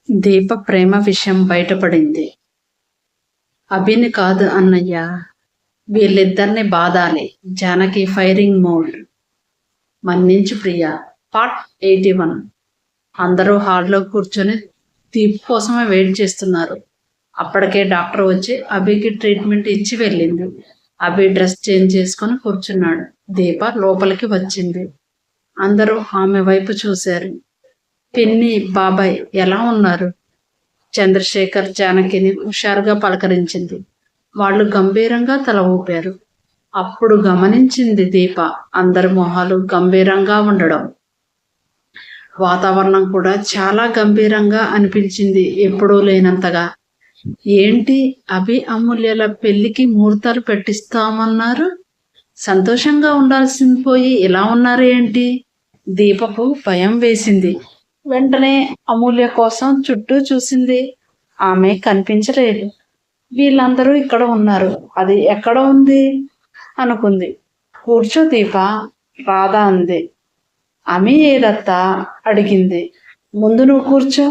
దీప ప్రేమ విషయం బయటపడింది. అభిని కాదు అన్నయ్య, వీళ్ళిద్దరిని బాధాలి. Janaki firing mode. మన్నించు ప్రియా. పార్ట్ 81. అందరూ హాల్లో కూర్చొని దీప్ కోసమే వెయిట్ చేస్తున్నారు. అప్పటికే డాక్టర్ వచ్చి అభికి ట్రీట్మెంట్ ఇచ్చి వెళ్ళింది. అభి డ్రెస్ చేంజ్ చేసుకొని కూర్చున్నాడు. దీప లోపలికి వచ్చింది. అందరూ ఆమె వైపు చూశారు. పిన్ని, బాబాయ్ ఎలా ఉన్నారు? చంద్రశేఖర్ జానకిని హుషారుగా పలకరించింది. వాళ్ళు గంభీరంగా తల ఊపారు. అప్పుడు గమనించింది దీప అందరి మొహాలు గంభీరంగా ఉండడం. వాతావరణం కూడా చాలా గంభీరంగా అనిపించింది, ఎప్పుడూ లేనంతగా. ఏంటి, అభి అమూల్యల పెళ్లికి ముహూర్తాలు పెట్టిస్తామన్నారు? సంతోషంగా ఉండాల్సింది పోయి ఇలా ఉన్నారు ఏంటి? దీపకు భయం వేసింది. వెంటనే అమూల్య కోసం చుట్టూ చూసింది. ఆమె కనిపించలేదు. వీళ్ళందరూ ఇక్కడ ఉన్నారు, అది ఎక్కడ ఉంది అనుకుంది. కూర్చో దీప, రాధా అంది. అమి ఏదత్తా అడిగింది. ముందు నువ్వు కూర్చో,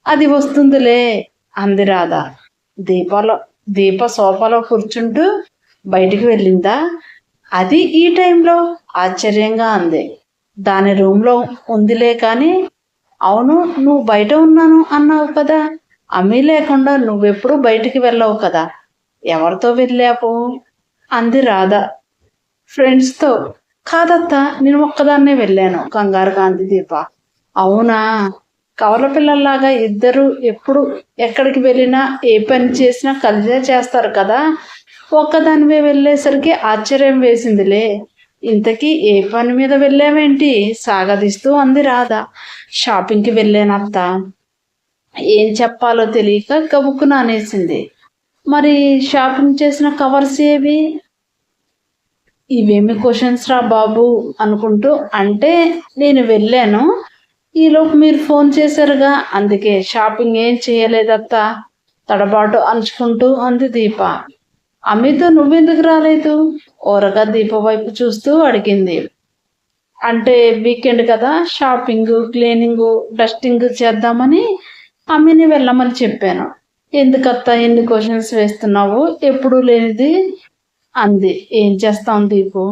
అది వస్తుందిలే అంది రాధ. దీప సోఫాలో కూర్చుంటూ బయటికి వెళ్ళిందా? అది ఈ టైంలో? ఆశ్చర్యంగా అంది. దాని రూమ్లో ఉందిలే కానీ. అవును, నువ్వు బయట ఉన్నాను అన్నావు కదా, అమ్మి లేకుండా నువ్వెప్పుడు బయటికి వెళ్ళవు కదా, ఎవరితో వెళ్ళావు అంది రాధ. ఫ్రెండ్స్తో. కాదత్తా, నేను ఒక్కదాన్నే వెళ్ళాను కంగారుగా అంది దీప. అవునా? కవల పిల్లల్లాగా ఇద్దరు ఎప్పుడు ఎక్కడికి వెళ్ళినా ఏ పని చేసినా కలిసే చేస్తారు కదా, ఒక్కదానివే వెళ్ళేసరికి ఆశ్చర్యం వేసిందిలే. ఇంతకీ ఏ పని మీద వెళ్ళావేంటి సాగదీస్తూ అంది రాధ. షాపింగ్కి వెళ్ళానత్త. ఏం చెప్పాలో తెలియక గబుక్కున అనేసింది. మరి షాపింగ్ చేసిన కవర్స్ ఏవి? ఇవేమి క్వశ్చన్స్ రా బాబు అనుకుంటూ అంటే నేను వెళ్ళాను, ఈలోపు మీరు ఫోన్ చేశారుగా, అందుకే షాపింగ్ ఏం చేయలేదత్తా తడబాటు అంచుకుంటూ అంది దీప. అమ్మితో నువ్వెందుకు రాలేదు? ఓరగా దీప వైపు చూస్తూ అడిగింది. అంటే వీకెండ్ కదా, షాపింగ్, క్లీనింగ్, డస్టింగ్ చేద్దామని అమ్మిని వెళ్ళమని చెప్పాను. ఎందుకత్తా ఎన్ని క్వశ్చన్స్ వేస్తున్నావు, ఎప్పుడూ లేనిది అంది. ఏం చేస్తాం దీపు,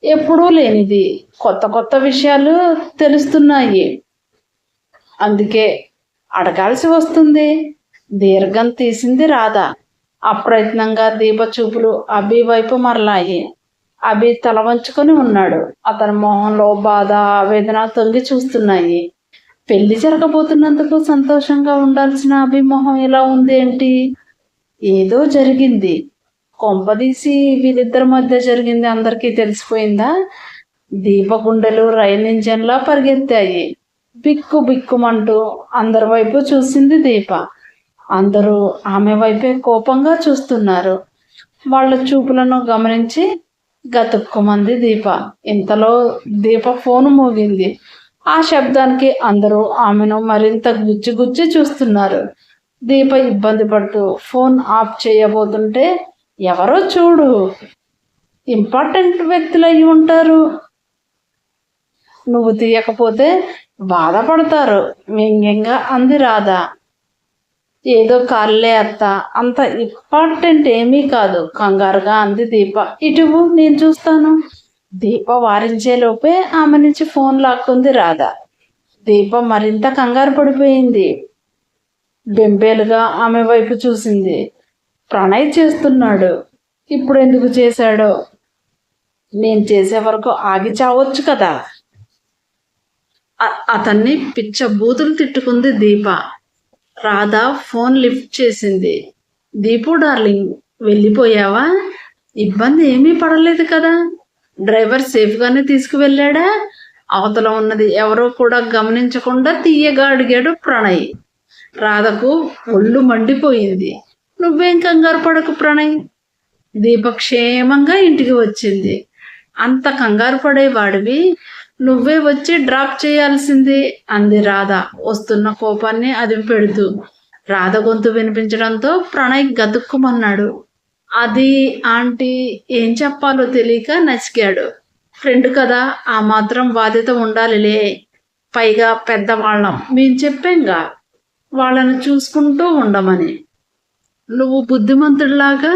ఎప్పుడూ లేనిది కొత్త కొత్త విషయాలు తెలుస్తున్నాయి, అందుకే అడగాల్సి వస్తుంది. దీర్ఘం తీసింది రాధ. అప్రయత్నంగా దీప చూపులు అభి వైపు మరలాయి. అభి తల వంచుకొని ఉన్నాడు. అతని మొహంలో బాధ, ఆవేదన తొంగి చూస్తున్నాయి. పెళ్లి జరగబోతున్నందుకు సంతోషంగా ఉండాల్సిన అభి మొహం ఇలా ఉంది ఏంటి? ఏదో జరిగింది. కొంపదీసి వీళ్ళిద్దరి మధ్య జరిగింది అందరికీ తెలిసిపోయిందా? దీప గుండెలు రైలు ఇంజన్లా పరిగెత్తాయి. బిక్కు బిక్కుమంటూ అందరి వైపు చూసింది దీప. అందరూ ఆమె వైపే కోపంగా చూస్తున్నారు. వాళ్ళ చూపులను గమనించి గతుక్కుమంది దీప. ఇంతలో దీప ఫోను మోగింది. ఆ శబ్దానికి అందరూ ఆమెను మరింత గుచ్చి గుచ్చి చూస్తున్నారు. దీప ఇబ్బంది పడుతూ ఫోన్ ఆఫ్ చేయబోతుంటే, ఎవరో చూడు, ఇంపార్టెంట్ వ్యక్తులు అయి ఉంటారు, నువ్వు తీయకపోతే బాధపడతారు వ్యంగ్యంగా అంది రాధ. ఏదో కాళ్ళే అత్త, అంత ఇంపార్టెంట్ ఏమీ కాదు కంగారుగా అంది దీప. ఇటువు, నేను చూస్తాను. దీప వారించేలోపే ఆమె నుంచి ఫోన్ లాక్కుంది రాధ. దీప మరింత కంగారు పడిపోయింది. బెంబేలుగా ఆమె వైపు చూసింది. ప్రణయ్ చేస్తున్నాడు, ఇప్పుడు ఎందుకు చేశాడో? నేను చేసే వరకు ఆగి చావచ్చు కదా. అతన్ని పిచ్చ బూతులు తిట్టుకుంది దీప. రాధ ఫోన్ లిఫ్ట్ చేసింది. దీపు డార్లింగ్, వెళ్ళిపోయావా? ఇబ్బంది ఏమీ పడలేదు కదా, డ్రైవర్ సేఫ్గానే తీసుకువెళ్ళాడా? అవతల ఉన్నది ఎవరో కూడా గమనించకుండా తీయగా అడిగాడు ప్రణయ్. రాధకు ఒళ్ళు మండిపోయింది. నువ్వేం కంగారు పడకు ప్రణయ్, దీప క్షేమంగా ఇంటికి వచ్చింది. అంత కంగారు పడేవాడివి నువ్వే వచ్చి డ్రాప్ చేయాల్సింది అంది రాధ వస్తున్న కోపాన్ని అదిమి పెడుతూ. రాధ గొంతు వినిపించడంతో ప్రణయ్ గతుక్కుమన్నాడు. అది ఆంటీ, ఏం చెప్పాలో తెలియక నసిగాడు. ఫ్రెండ్ కదా, ఆ మాత్రం బాధ్యత ఉండాలిలే, పైగా పెద్దవాళ్ళం, మేము చెప్పాంగా. వాళ్ళని చూసుకుంటూ ఉండమని. నువ్వు బుద్ధిమంతుడిలాగా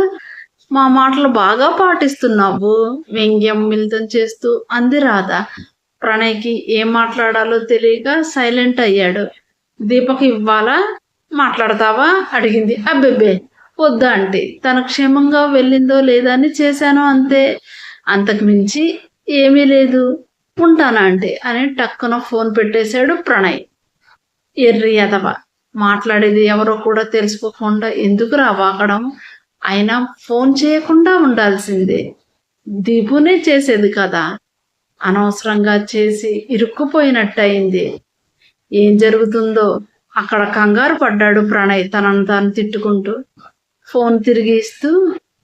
మా మాటలు బాగా పాటిస్తున్నావు, వ్యంగ్యం మిళితం చేస్తూ అంది రాధ. ప్రణయ్కి ఏం మాట్లాడాలో తెలియక సైలెంట్ అయ్యాడు. దీపక్ ఇవ్వాలా, మాట్లాడతావా అడిగింది. అబ్బెబ్బే వద్దా అంటే, తన క్షేమంగా వెళ్ళిందో లేదా అని చేశాను అంతే, అంతకు మించి ఏమీ లేదు, ఉంటానా అంటే అని టక్కున ఫోన్ పెట్టేశాడు ప్రణయ్. ఎర్రి ఎదవ, మాట్లాడేది ఎవరో కూడా తెలుసుకోకుండా ఎందుకు వాకడం, అయినా ఫోన్ చేయకుండా ఉండాల్సిందే, దీపునే చేసేది కదా, అనవసరంగా చేసి ఇరుక్కుపోయినట్టయింది. ఏం జరుగుతుందో అక్కడ కంగారు పడ్డాడు ప్రణయ్ తనను తాను తిట్టుకుంటూ. ఫోన్ తిరిగి ఇస్తూ,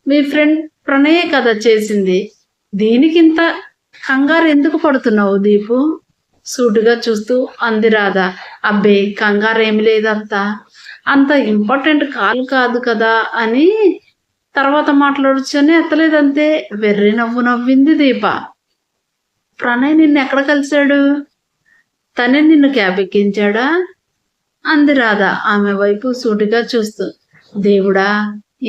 మీ ఫ్రెండ్ ప్రణయే కదా చేసింది, దీనికింత కంగారు ఎందుకు పడుతున్నావు దీపు, సూటిగా చూస్తూ అంది రాధ. అబ్బే కంగారు ఏమి లేదత్తా, అంత ఇంపార్టెంట్ కాల్ కాదు కదా అని తర్వాత మాట్లాడొచ్చని ఎత్తలేదంతే. వెర్రి నవ్వు నవ్వింది దీప. ప్రణయ్ నిన్ను ఎక్కడ కలిశాడు, తనే నిన్ను క్యాబ్ ఎక్కించాడా అంది రాధ ఆమె వైపు సూటిగా చూస్తూ. దేవుడా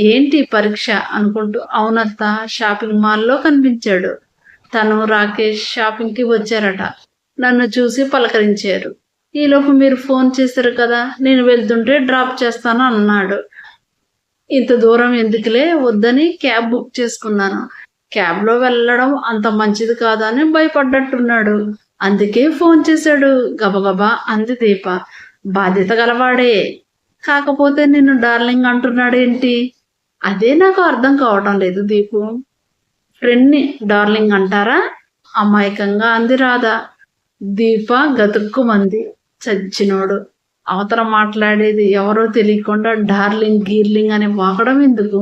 ఏంటి పరీక్ష అనుకుంటూ, అవునత్త, షాపింగ్ మాల్లో కనిపించాడు, తను రాకేష్ షాపింగ్కి వచ్చారట, నన్ను చూసి పలకరించారు, ఈలోపు మీరు ఫోన్ చేశారు కదా, నేను వెళ్తుంటే డ్రాప్ చేస్తాను అన్నాడు. ఇంత దూరం ఎందుకులే వద్దని క్యాబ్ బుక్ చేసుకున్నాను, క్యాబ్లో వెళ్ళడం అంత మంచిది కాదని భయపడ్డట్టున్నాడు, అందుకే ఫోన్ చేశాడు గబగబా అంది దీప. బాధ్యత గలవాడే, కాకపోతే నిన్ను డార్లింగ్ అంటున్నాడేంటి, అదే నాకు అర్థం కావటం లేదు దీపు. ఫ్రెండ్ని డార్లింగ్ అంటారా అమాయకంగా అంది రాధ. దీప గతుక్కుమంది. చచ్చినోడు, అవతల మాట్లాడేది ఎవరో తెలియకుండా డార్లింగ్ గీర్లింగ్ అని వాకడం ఎందుకు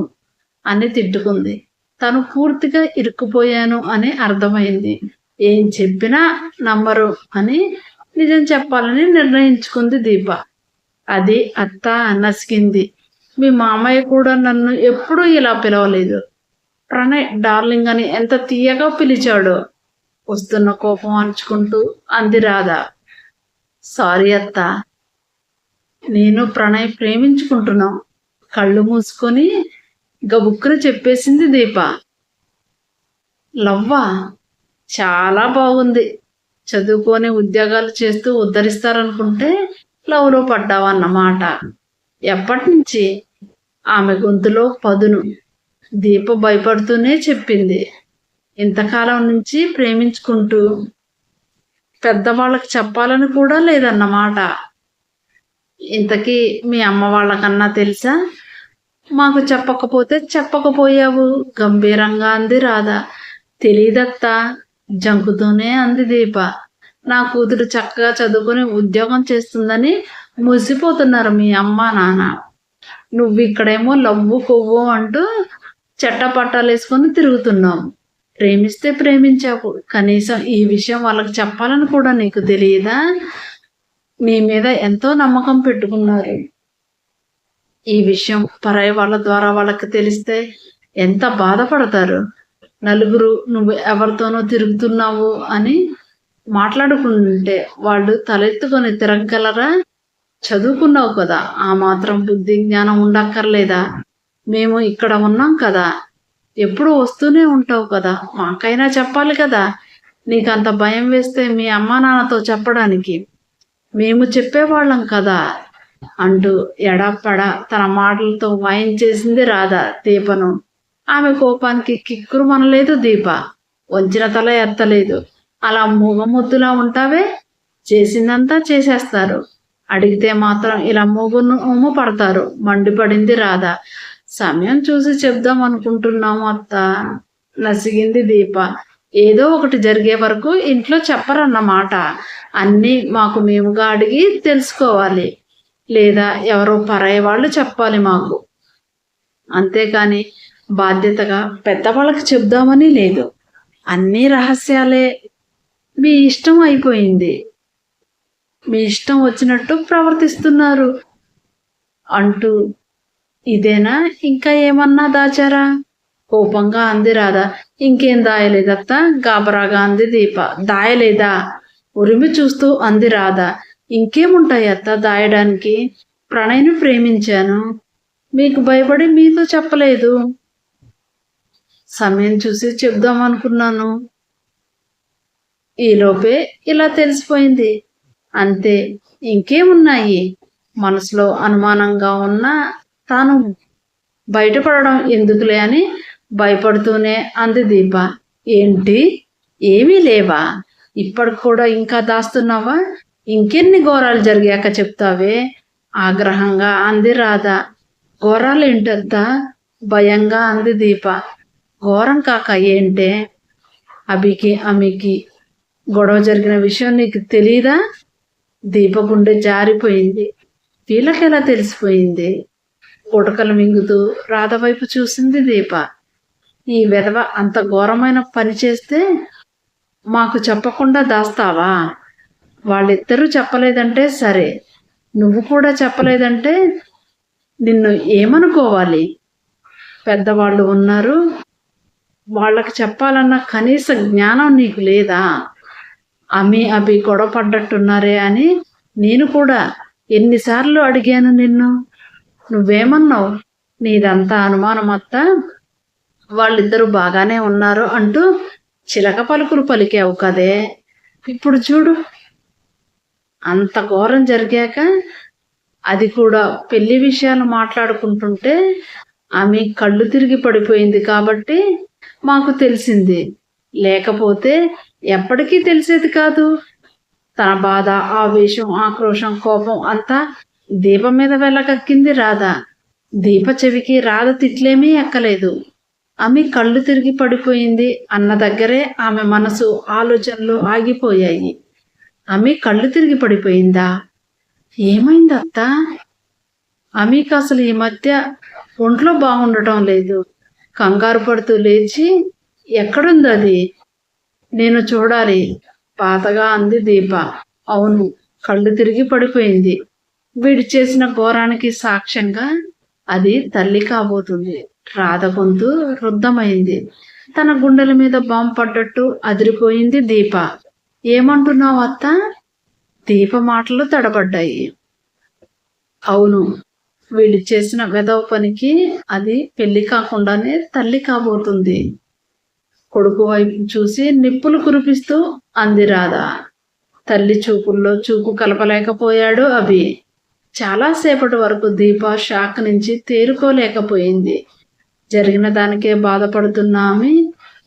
అని తిట్టుకుంది. తను పూర్తిగా ఇరుక్కుపోయాను అని అర్థమైంది. ఏం చెప్పినా నమ్మరు అని నిజం చెప్పాలని నిర్ణయించుకుంది దీప. అది అత్త నసికింది. మీ మామయ్య కూడా నన్ను ఎప్పుడూ ఇలా పిలవలేదు, ప్రణయ్ డార్లింగ్ అని ఎంత తీయగా పిలిచాడో, వస్తున్న కోపం అణుచుకుంటూ అంది రాధ. సారీ అత్త, నేను ప్రణయ్ ప్రేమించుకుంటున్నాం, కళ్ళు మూసుకొని గబుక్కున చెప్పేసింది దీప. లవ్వా, చాలా బాగుంది, చదువుకొని ఉద్యోగాలు చేస్తూ ఉద్ధరిస్తారనుకుంటే లవ్లో పడ్డావన్నమాట, ఎప్పటి నుంచి ఆమె గొంతులో పదును. దీప భయపడుతూనే చెప్పింది. ఇంతకాలం నుంచి ప్రేమించుకుంటూ పెద్దవాళ్ళకి చెప్పాలని కూడా లేదన్నమాట. ఇంతకీ మీ అమ్మ వాళ్ళకన్నా తెలుసా, మాకు చెప్పకపోతే చెప్పకపోయావు గంభీరంగా అంది రాధ. తెలీదత్తా, జంకుతూనే అంది దీప. నా కూతురు చక్కగా చదువుకుని ఉద్యోగం చేస్తుందని మురిసిపోతున్నారు మీ అమ్మ నాన్న, నువ్వు ఇక్కడేమో లవ్వు కొవ్వు అంటూ చెట్టపట్టాలు వేసుకొని తిరుగుతున్నావు. ప్రేమిస్తే ప్రేమించావు, కనీసం ఈ విషయం వాళ్ళకి చెప్పాలని కూడా నీకు తెలియదా, నీ మీద ఎంతో నమ్మకం పెట్టుకున్నారు, ఈ విషయం పరాయి వాళ్ళ ద్వారా వాళ్ళకి తెలిస్తే ఎంత బాధపడతారు, నలుగురు నువ్వు ఎవరితోనో తిరుగుతున్నావు అని మాట్లాడుకుంటుంటే వాళ్ళు తలెత్తుకొని తిరగగలరా, చదువుకున్నావు కదా, ఆ మాత్రం బుద్ధి జ్ఞానం ఉండక్కర్లేదా, మేము ఇక్కడ ఉన్నాం కదా, ఎప్పుడు వస్తూనే ఉంటావు కదా, మాకైనా చెప్పాలి కదా, నీకంత భయం వేస్తే మీ అమ్మా నాన్నతో చెప్పడానికి మేము చెప్పేవాళ్ళం కదా అంటూ ఎడపడ తన మాటలతో వాయించేసింది రాధ దీపను. ఆమె కోపానికి కిక్కురు మనలేదు దీప. వంచిన తల ఎత్తలేదు. అలా మూగముద్దులా ఉంటావే, చేసిందంతా చేసేస్తారు, అడిగితే మాత్రం ఇలా మూగును పడతారు మండిపడింది రాధ. సమయం చూసి చెప్దాం అనుకుంటున్నాము అత్త, నసిగింది దీప. ఏదో ఒకటి జరిగే వరకు ఇంట్లో చెప్పరన్నమాట, అన్నీ మాకు మేముగా అడిగి తెలుసుకోవాలి, లేదా ఎవరో పరాయి వాళ్ళు చెప్పాలి మాకు, అంతేకాని బాధ్యతగా పెద్దవాళ్ళకి చెప్దామని లేదు, అన్నీ రహస్యాలే, మీ ఇష్టం అయిపోయింది, మీ ఇష్టం వచ్చినట్టు ప్రవర్తిస్తున్నారు అంటూ. ఇదేనా, ఇంకా ఏమన్నా దాచారా కోపంగా అంది రాధ. ఇంకేం దాయలేదత్తా గాబరాగా అంది దీప. దాయలేదా ఉరిమి చూస్తూ అంది రాధ. ఇంకేముంటాయి అత్త దాయడానికి, ప్రణయ్ని ప్రేమించాను. మీకు భయపడి మీతో చెప్పలేదు. సమయం చూసి చెప్దామనుకున్నాను. ఈలోపే ఇలా తెలిసిపోయింది. అంతే, ఇంకేమున్నాయి? మనసులో అనుమానంగా ఉన్న తాను బయటపడడం ఎందుకులే అని భయపడుతూనే అంది దీప. ఏంటి, ఏమీ లేవా? ఇప్పటికి కూడా ఇంకా దాస్తున్నావా? ఇంకెన్ని ఘోరాలు జరిగాక చెప్తావే? ఆగ్రహంగా అంది రాధ. ఘోరాలేంటంతా? భయంగా అంది దీప. ఘోరం కాక ఏంటే? అభికి అమికి గొడవ జరిగిన విషయం నీకు తెలీదా? దీప గుండె జారిపోయింది. వీళ్ళకెలా తెలిసిపోయింది? గుటకలు మింగుతూ రాధ వైపు చూసింది దీప. ఈ వెధవ అంత ఘోరమైన పని చేస్తే మాకు చెప్పకుండా దాస్తావా? వాళ్ళిద్దరూ చెప్పలేదంటే సరే, నువ్వు కూడా చెప్పలేదంటే నిన్ను ఏమనుకోవాలి? పెద్దవాళ్ళు ఉన్నారు, వాళ్ళకి చెప్పాలన్న కనీస జ్ఞానం నీకు లేదా? అభి గొడవ పడ్డట్టున్నారే అని నేను కూడా ఎన్నిసార్లు అడిగాను నిన్ను. నువ్వేమన్నావు? నీదంతా అనుమానం అత్త, వాళ్ళిద్దరూ బాగానే ఉన్నారు అంటూ చిలక పలుకులు పలికావు కదే. ఇప్పుడు చూడు, అంత ఘోరం జరిగాక అది కూడా పెళ్లి విషయాలు మాట్లాడుకుంటుంటే ఆమె కళ్ళు తిరిగి పడిపోయింది కాబట్టి మాకు తెలిసింది. లేకపోతే ఎప్పటికీ తెలిసేది కాదు. తన బాధ, ఆవేశం, ఆక్రోశం, కోపం అంతా దీప మీద వెళ్ళకక్కింది రాధ. దీప చెవికి రాధ తిట్లేమీ ఎక్కలేదు. ఆమె కళ్ళు తిరిగి పడిపోయింది అన్న దగ్గరే ఆమె మనసు, ఆలోచనలు ఆగిపోయాయి. ఆమె కళ్ళు తిరిగి పడిపోయిందా? ఏమైందత్త? ఆమెకు అసలు ఈ మధ్య ఒంట్లో బాగుండటం లేదు. కంగారు పడుతూ లేచి, ఎక్కడుంది అది? నేను చూడాలి పాతగా అంది దీప. అవును, కళ్ళు తిరిగి పడిపోయింది. వీడి చేసిన ఘోరానికి సాక్ష్యంగా అది తల్లి కాబోతుంది. రాధ గొంతు రుద్ధమైంది. తన గుండెల మీద బాంబు పడ్డట్టు అదిరిపోయింది దీప. ఏమంటున్నావు అత్త? దీప మాటలు తడబడ్డాయి. అవును, వీళ్ళు చేసిన వెధవ పనికి అది పెళ్లి కాకుండానే తల్లి కాబోతుంది. కొడుకు వైపు చూసి నిప్పులు కురిపిస్తూ అంది రాధ. తల్లి చూపుల్లో చూపు కలపలేకపోయాడు అభి. చాలాసేపటి వరకు దీప షాక్ నుంచి తేరుకోలేకపోయింది. జరిగిన దానికే బాధపడుతున్న ఆమె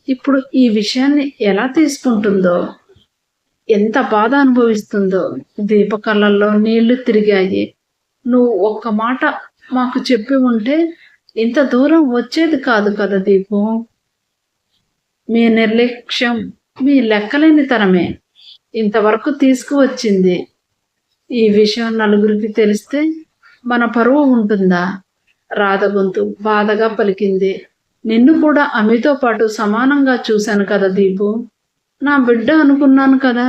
ఇప్పుడు ఈ విషయాన్ని ఎలా తీసుకుంటుందో, ఎంత బాధ అనుభవిస్తుందో. దీప కళ్ళల్లో నీళ్లు తిరిగాయి. నువ్వు ఒక్క మాట మాకు చెప్పి ఉంటే ఇంత దూరం వచ్చేది కాదు కదా దీపు. మీ నిర్లక్ష్యం, మీ లెక్కలేని తరమే ఇంతవరకు తీసుకువచ్చింది. ఈ విషయం నలుగురికి తెలిస్తే మన పరువు ఉంటుందా? రాధ గొంతు బాధగా పలికింది. నిన్ను కూడా అమితో పాటు సమానంగా చూశాను కదా దీపు. నా బిడ్డ అనుకున్నాను కదా.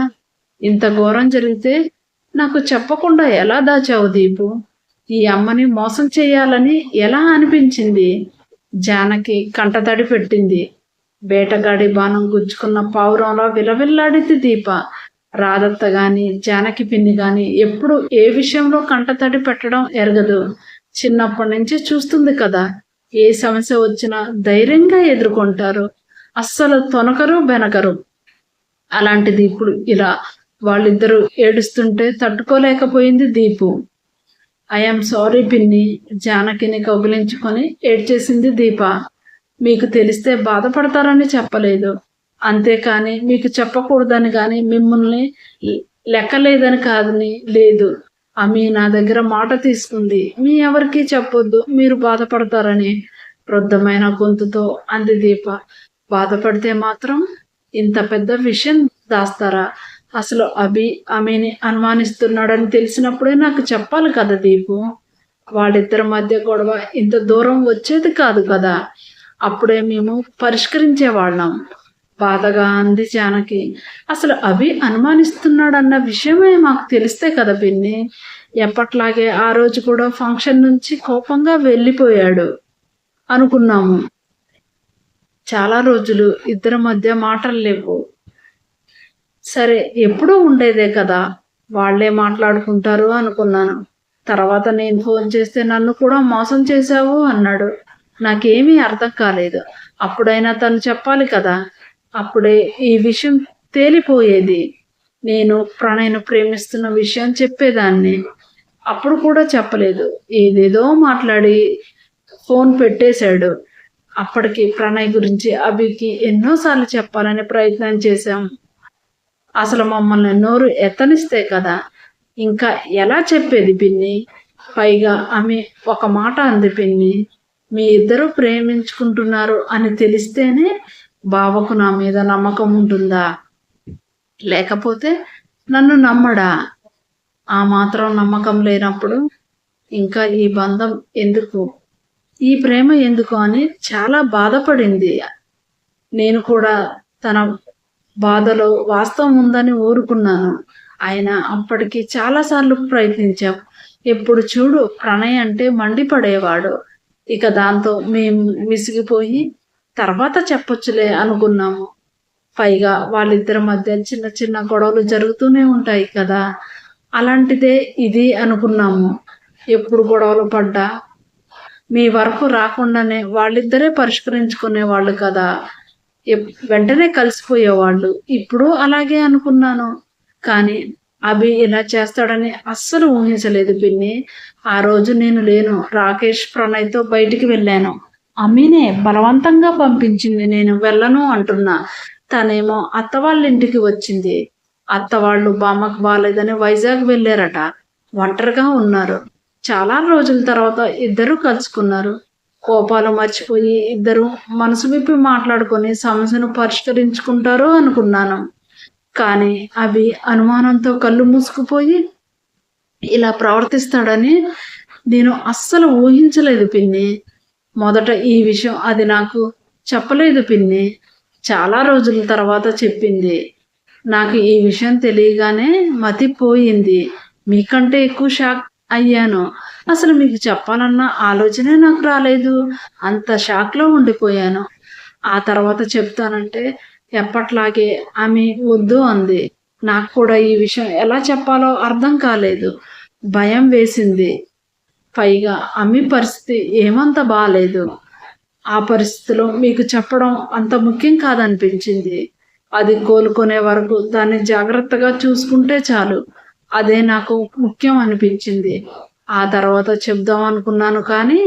ఇంత ఘోరం జరిగితే నాకు చెప్పకుండా ఎలా దాచావు దీపు? ఈ అమ్మని మోసం చేయాలని ఎలా అనిపించింది? జానకి కంటతడి పెట్టింది. వేటగాడి బాణం గుచ్చుకున్న పావురంలా విలవిల్లాడింది దీప. రాధత్త గాని జానకి పిన్ని గాని ఎప్పుడు ఏ విషయంలో కంటతడి పెట్టడం ఎరగదు. చిన్నప్పటి నుంచి చూస్తుంది కదా. ఏ సమస్య వచ్చినా ధైర్యంగా ఎదుర్కొంటారు. అస్సలు తొనకరు బెనకరు. అలాంటిది ఇప్పుడు ఇలా వాళ్ళిద్దరూ ఏడుస్తుంటే తట్టుకోలేకపోయింది దీపు. ఐఎమ్ సారీ పిన్ని, జానకిని కౌగిలించుకొని ఏడ్చేసింది దీప. మీకు తెలిస్తే బాధపడతారని చెప్పలేదు. అంతేకాని మీకు చెప్పకూడదని కానీ మిమ్మల్ని లెక్కలేదని కాదని లేదు. ఆమె నా దగ్గర మాట తీసుకుంది, మీ ఎవరికి చెప్పొద్దు, మీరు బాధపడతారని వృద్ధమైన గొంతుతో అంది దీప. బాధపడితే మాత్రం ఇంత పెద్ద విషయం దాస్తారా? అసలు అభి ఆమెని అనుమానిస్తున్నాడని తెలిసినప్పుడే నాకు చెప్పాలి కదా దీపు. వాళ్ళిద్దరి మధ్య గొడవ ఇంత దూరం వచ్చేది కాదు కదా. అప్పుడే మేము పరిష్కరించేవాళ్ళం. బాధగా అంది జానకి. అసలు అభి అనుమానిస్తున్నాడన్న విషయమే మాకు తెలిస్తే కదా పిన్ని. ఎప్పట్లాగే ఆ రోజు కూడా ఫంక్షన్ నుంచి కోపంగా వెళ్ళిపోయాడు అనుకున్నాము. చాలా రోజులు ఇద్దరి మధ్య మాటలు లేవు. సరే, ఎప్పుడూ ఉండేదే కదా, వాళ్లే మాట్లాడుకుంటారు అనుకున్నాను. తర్వాత నేను ఫోన్ చేస్తే నన్ను కూడా మోసం చేశావు అన్నాడు. నాకేమీ అర్థం కాలేదు. అప్పుడైనా తను చెప్పాలి కదా, అప్పుడే ఈ విషయం తేలిపోయేది. నేను ప్రణయ్‌ను ప్రేమిస్తున్న విషయం చెప్పేదాన్ని. అప్పుడు కూడా చెప్పలేదు. ఏదేదో మాట్లాడి ఫోన్ పెట్టేశాడు. అప్పటికి ప్రణయ్ గురించి అభికి ఎన్నోసార్లు చెప్పాలని ప్రయత్నం చేశాం. అసలు మమ్మల్ని నోరు ఎత్తనిస్తే కదా, ఇంకా ఎలా చెప్పేది పిన్ని? పైగా ఆమె ఒక మాట అంది పిన్ని, మీ ఇద్దరు ప్రేమించుకుంటున్నారు అని తెలిస్తేనే బావకు నా మీద నమ్మకం ఉంటుందా? లేకపోతే నన్ను నమ్మడా? ఆ మాత్రం నమ్మకం లేనప్పుడు ఇంకా ఈ బంధం ఎందుకు, ఈ ప్రేమ ఎందుకు అని చాలా బాధపడింది. నేను కూడా తన బాధలో వాస్తవం ఉందని ఊరుకున్నాను. ఆయన అప్పటికి చాలాసార్లు ప్రయత్నించాం. ఎప్పుడు చూడు ప్రణయ్ అంటే మండిపడేవాడు. ఇక దాంతో మేము విసిగిపోయి తర్వాత చెప్పొచ్చులే అనుకున్నాము. పైగా వాళ్ళిద్దరి మధ్య చిన్న చిన్న గొడవలు జరుగుతూనే ఉంటాయి కదా, అలాంటిదే ఇది అనుకున్నాము. ఎప్పుడు గొడవలు పడ్డా మీ వరకు రాకుండానే వాళ్ళిద్దరే పరిష్కరించుకునేవాళ్ళు కదా, వెంటనే కలిసిపోయేవాళ్ళు. ఇప్పుడు అలాగే అనుకున్నాను, కానీ అభి ఇలా చేస్తాడని అస్సలు ఊహించలేదు పిన్ని. ఆ రోజు నేను లేను. రాకేష్ ప్రణయ్తో బయటికి వెళ్ళాను. అమ్మీనే బలవంతంగా పంపించింది. నేను వెళ్ళను అంటున్నా. తనేమో అత్త వాళ్ళ ఇంటికి వచ్చింది. అత్త వాళ్ళు బామ్మకు బాగాలేదని వైజాగ్ వెళ్ళారట. ఒంటరిగా ఉన్నారు. చాలా రోజుల తర్వాత ఇద్దరు కలుసుకున్నారు. కోపాలు మర్చిపోయి ఇద్దరు మనసు విప్పి మాట్లాడుకొని సమస్యను పరిష్కరించుకుంటారు అనుకున్నాను. కానీ అవి అనుమానంతో కళ్ళు మూసుకుపోయి ఇలా ప్రవర్తిస్తాడని నేను అస్సలు ఊహించలేదు పిన్ని. మొదట ఈ విషయం అది నాకు చెప్పలేదు పిన్ని. చాలా రోజుల తర్వాత చెప్పింది. నాకు ఈ విషయం తెలియగానే మతిపోయింది. మీకంటే ఎక్కువ షాక్ అయ్యాను. అసలు మీకు చెప్పాలన్న ఆలోచనే నాకు రాలేదు. అంత షాక్లో ఉండిపోయాను. ఆ తర్వాత చెప్తానంటే ఎప్పట్లాగే ఆమె వద్దు అంది. నాకు కూడా ఈ విషయం ఎలా చెప్పాలో అర్థం కాలేదు. భయం వేసింది. పైగా అమ్మి పరిస్థితి ఏమంత బాలేదు. ఆ పరిస్థితిలో మీకు చెప్పడం అంత ముఖ్యం కాదనిపించింది. అది కోలుకునే వరకు దాన్ని జాగ్రత్తగా చూసుకుంటే చాలు, అదే నాకు ముఖ్యం అనిపించింది. ఆ తర్వాత చెప్దాం అనుకున్నాను, కానీ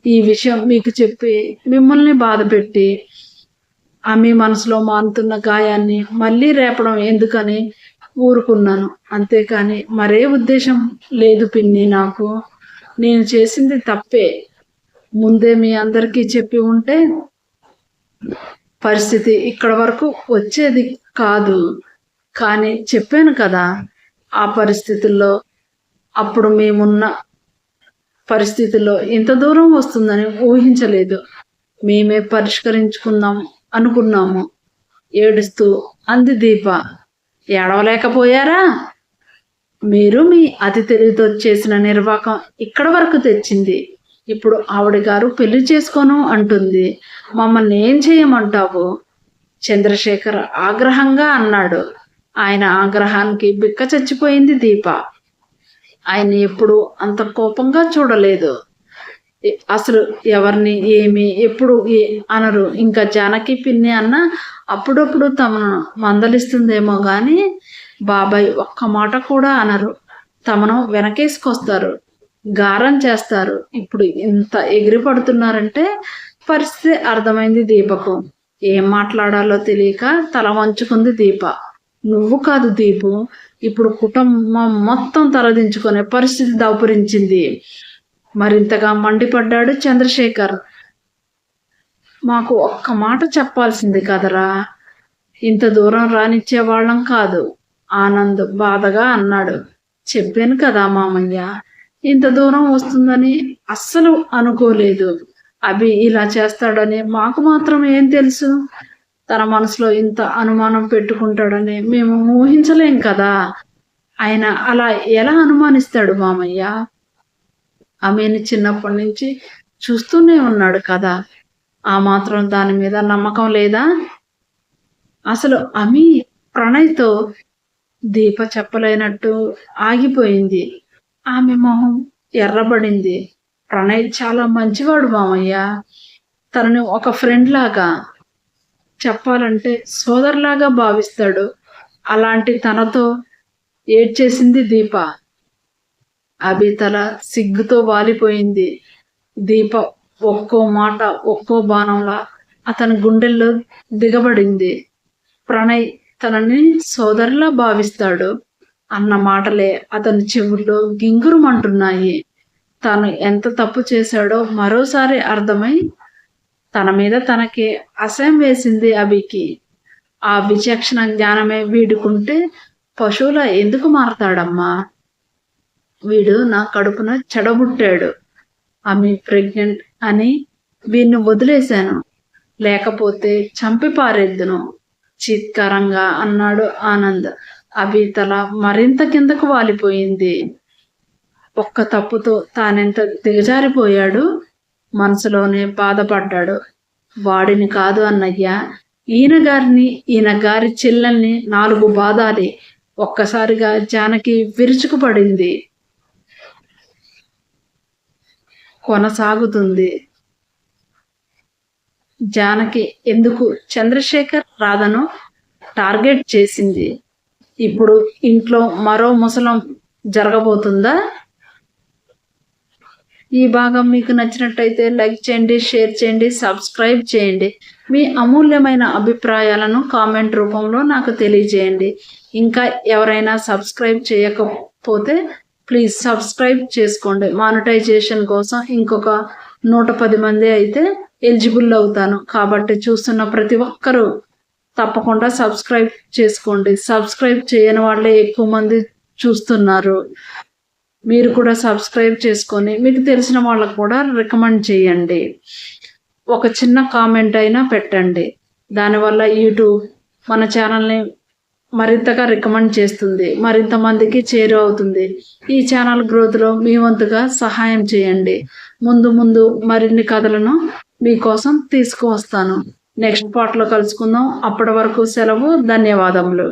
ఈ విషయం మీకు చెప్పి మిమ్మల్ని బాధ పెట్టి ఆమె మనసులో మానుతున్న గాయాన్ని మళ్ళీ రేపడం ఎందుకని ఊరుకున్నాను. అంతేకాని మరే ఉద్దేశం లేదు పిన్ని. నాకు నేను చేసింది తప్పే. ముందే మీ అందరికీ చెప్పి ఉంటే పరిస్థితి ఇక్కడ వరకు వచ్చేది కాదు. కానీ చెప్పాను కదా, ఆ పరిస్థితుల్లో అప్పుడు మేమున్న పరిస్థితుల్లో ఇంత దూరం వస్తుందని ఊహించలేదు. మేమే పరిష్కరించుకుందాం అనుకున్నాము. ఏడుస్తూ అంది దీప. ఏడవలేకపోయారా? మీరు మీ అతి తెలివితో చేసిన నిర్వాకం ఇక్కడ వరకు తెచ్చింది. ఇప్పుడు ఆవిడ గారు పెళ్లి చేసుకోను అంటుంది. మమ్మల్ని ఏం చేయమంటావు? చంద్రశేఖర్ ఆగ్రహంగా అన్నాడు. ఆయన ఆగ్రహానికి బిక్క చచ్చిపోయింది దీప. ఆయన ఎప్పుడు అంత కోపంగా చూడలేదు. అసలు ఎవరిని ఏమి ఎప్పుడు అనరు. ఇంకా జానకి పిన్ని అన్న అప్పుడప్పుడు తమను మందలిస్తుందేమో కానీ బాబాయ్ ఒక్క మాట కూడా అనరు. తమను వెనకేసుకొస్తారు, గారం చేస్తారు. ఇప్పుడు ఇంత ఎగిరి పడుతున్నారంటే పరిస్థితి అర్థమైంది దీపకు. ఏం మాట్లాడాలో తెలియక తల వంచుకుంది దీప. నువ్వు కాదు దీపు, ఇప్పుడు కుటుంబం మొత్తం తలదించుకునే పరిస్థితి దాపురించింది. మరింతగా మండిపడ్డాడు చంద్రశేఖర్. మాకు ఒక్క మాట చెప్పాల్సింది కదరా, ఇంత దూరం రానిచ్చే వాళ్ళం కాదు. ఆనంద్ బాధగా అన్నాడు. చెప్పాను కదా మామయ్య, ఇంత దూరం వస్తుందని అస్సలు అనుకోలేదు. అభి ఇలా చేస్తాడని మాకు మాత్రం ఏం తెలుసు? తన మనసులో ఇంత అనుమానం పెట్టుకుంటాడని మేము ఊహించలేం కదా. ఆయన అలా ఎలా అనుమానిస్తాడు మామయ్య? ఆమెని చిన్నప్పటి నుంచి చూస్తూనే ఉన్నాడు కదా, ఆ మాత్రం దాని మీద నమ్మకం లేదా? అసలు అమి ప్రణయ్తో దీప చెప్పలేనట్టు ఆగిపోయింది. ఆమె మొహం ఎర్రబడింది. ప్రణయ్ చాలా మంచివాడు మామయ్య. తనని ఒక ఫ్రెండ్ లాగా, చెప్పాలంటే సోదరులాగా భావిస్తాడు. అలాంటి తనతో ఏడ్చేసింది దీప. అభి తల సిగ్గుతో వాలిపోయింది. దీప ఒక్కో మాట ఒక్కో బాణంలా అతని గుండెల్లో దిగబడింది. ప్రణయ్ తనని సోదరులా భావిస్తాడు అన్న మాటలే అతని చెవుల్లో గింగురుమంటున్నాయి. తాను ఎంత తప్పు చేశాడో మరోసారి అర్థమై తన మీద తనకి అసహ్యం వేసింది అభికి. ఆ విచక్షణ జ్ఞానమే వీడుకుంటే పశువులా ఎందుకు మారతాడమ్మా? వీడు నా కడుపున చెడబుట్టాడు. ఆమె ప్రెగ్నెంట్ అని వీడిని వదిలేశాను, లేకపోతే చంపి పారేద్దును చీత్కారంగా అన్నాడు ఆనంద్. అభి తల మరింత కిందకు వాలిపోయింది. ఒక్క తప్పుతో తానెంత దిగజారిపోయాడు. మనసులోనే బాధపడ్డాడు. వాడిని కాదు అన్నయ్య, ఈయన గారి చెల్లెల్ని 4 బాధాలి. ఒక్కసారిగా జానకి విరుచుకుపడింది. కొనసాగుతుంది. జానకి ఎందుకు చంద్రశేఖర్ రాధను టార్గెట్ చేసింది? ఇప్పుడు ఇంట్లో మరో ముసలం జరగబోతుందా? ఈ భాగం మీకు నచ్చినట్టయితే లైక్ చేయండి, షేర్ చేయండి, సబ్స్క్రైబ్ చేయండి. మీ అమూల్యమైన అభిప్రాయాలను కామెంట్ రూపంలో నాకు తెలియజేయండి. ఇంకా ఎవరైనా సబ్స్క్రైబ్ చేయకపోతే ప్లీజ్ సబ్స్క్రైబ్ చేసుకోండి. మానిటైజేషన్ కోసం ఇంకొక 110 మంది అయితే ఎలిజిబుల్ అవుతాను. కాబట్టి చూస్తున్న ప్రతి ఒక్కరూ తప్పకుండా సబ్స్క్రైబ్ చేసుకోండి. సబ్స్క్రైబ్ చేయని వాళ్ళే ఎక్కువ మంది చూస్తున్నారు. మీరు కూడా సబ్స్క్రైబ్ చేసుకొని మీకు తెలిసిన వాళ్ళకు కూడా రికమెండ్ చేయండి. ఒక చిన్న కామెంట్ అయినా పెట్టండి. దానివల్ల యూట్యూబ్ మన ఛానల్ని మరింతగా రికమెండ్ చేస్తుంది, మరింత మందికి చేరువవుతుంది. ఈ ఛానల్ గ్రోత్లో మీ వంతుగా సహాయం చేయండి. ముందు మరిన్ని కథలను మీకోసం తీసుకువస్తాను. నెక్స్ట్ పార్ట్లో కలుసుకుందాం. అప్పటి వరకు సెలవు. ధన్యవాదములు.